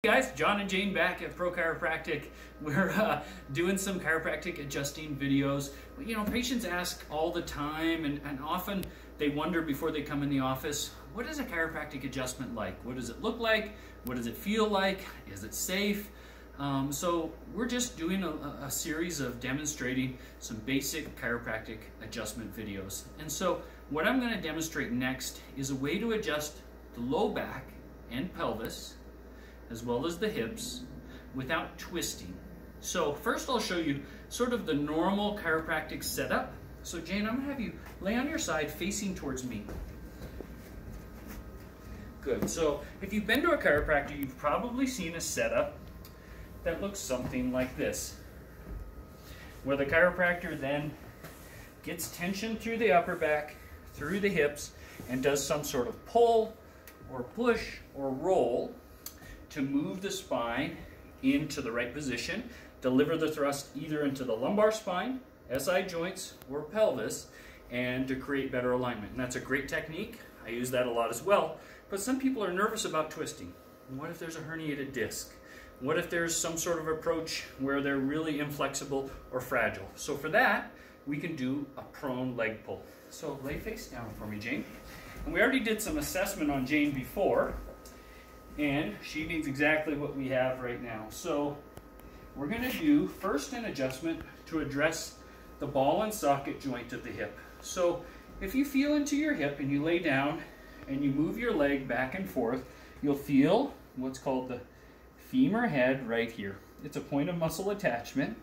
Hey guys, John and Jane back at Pro Chiropractic. We're doing some chiropractic adjusting videos. You know, patients ask all the time and often they wonder before they come in the office, what is a chiropractic adjustment like? What does it look like? What does it feel like? Is it safe? So we're just doing a series of demonstrating some basic chiropractic adjustment videos. And so what I'm going to demonstrate next is a way to adjust the low back and pelvis as well as the hips without twisting. So first I'll show you sort of the normal chiropractic setup. So Jane, I'm gonna have you lay on your side facing towards me. Good, so if you've been to a chiropractor, you've probably seen a setup that looks something like this, where the chiropractor then gets tension through the upper back, through the hips, and does some sort of pull or push or roll to move the spine into the right position, deliver the thrust either into the lumbar spine, SI joints, or pelvis, and to create better alignment. And that's a great technique. I use that a lot as well. But some people are nervous about twisting. What if there's a herniated disc? What if there's some sort of approach where they're really inflexible or fragile? So for that, we can do a prone leg pull. So lay face down for me, Jane. And we already did some assessment on Jane before, and she needs exactly what we have right now. So we're going to do first an adjustment to address the ball and socket joint of the hip. So if you feel into your hip and you lay down and you move your leg back and forth, you'll feel what's called the femur head right here. It's a point of muscle attachment,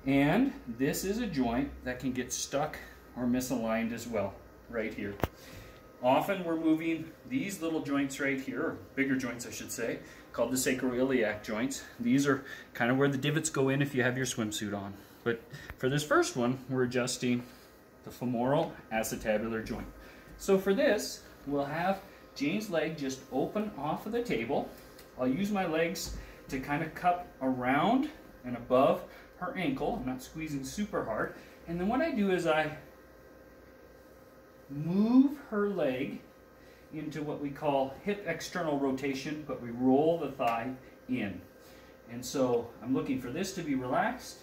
and this is a joint that can get stuck or misaligned as well, right here. Often we're moving these little joints right here, or bigger joints I should say, called the sacroiliac joints. These are kind of where the divots go in if you have your swimsuit on. But for this first one, we're adjusting the femoral acetabular joint. So for this, we'll have Jane's leg just open off of the table. I'll use my legs to kind of cup around and above her ankle. I'm not squeezing super hard. And then what I do is I move her leg into what we call hip external rotation, but we roll the thigh in. And so I'm looking for this to be relaxed,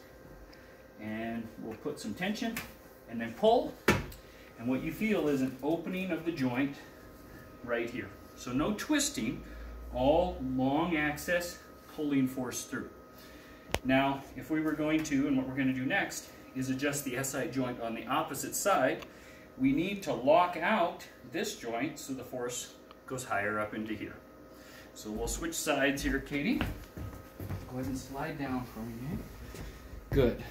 and we'll put some tension and then pull. And what you feel is an opening of the joint right here. So no twisting, all long access pulling force through. Now, if we were going to, and what we're going to do next, is adjust the SI joint on the opposite side, we need to lock out this joint so the force goes higher up into here. So we'll switch sides here, Katie. Go ahead and slide down for me. Good.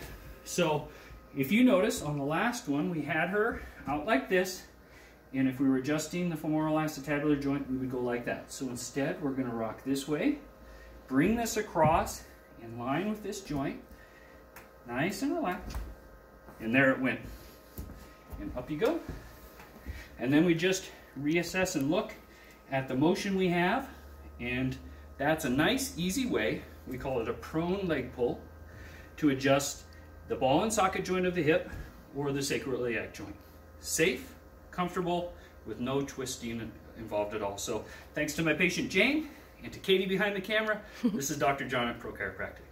So if you notice on the last one, we had her out like this, and if we were adjusting the femoral acetabular joint, we would go like that. So instead, we're going to rock this way, bring this across in line with this joint, nice and relaxed, and there it went. And up you go. And then we just reassess and look at the motion we have, and that's a nice, easy way, we call it a prone leg pull, to adjust the ball and socket joint of the hip or the sacroiliac joint. Safe, comfortable, with no twisting involved at all. So thanks to my patient Jane and to Katie behind the camera, this is Dr. John at Pro Chiropractic.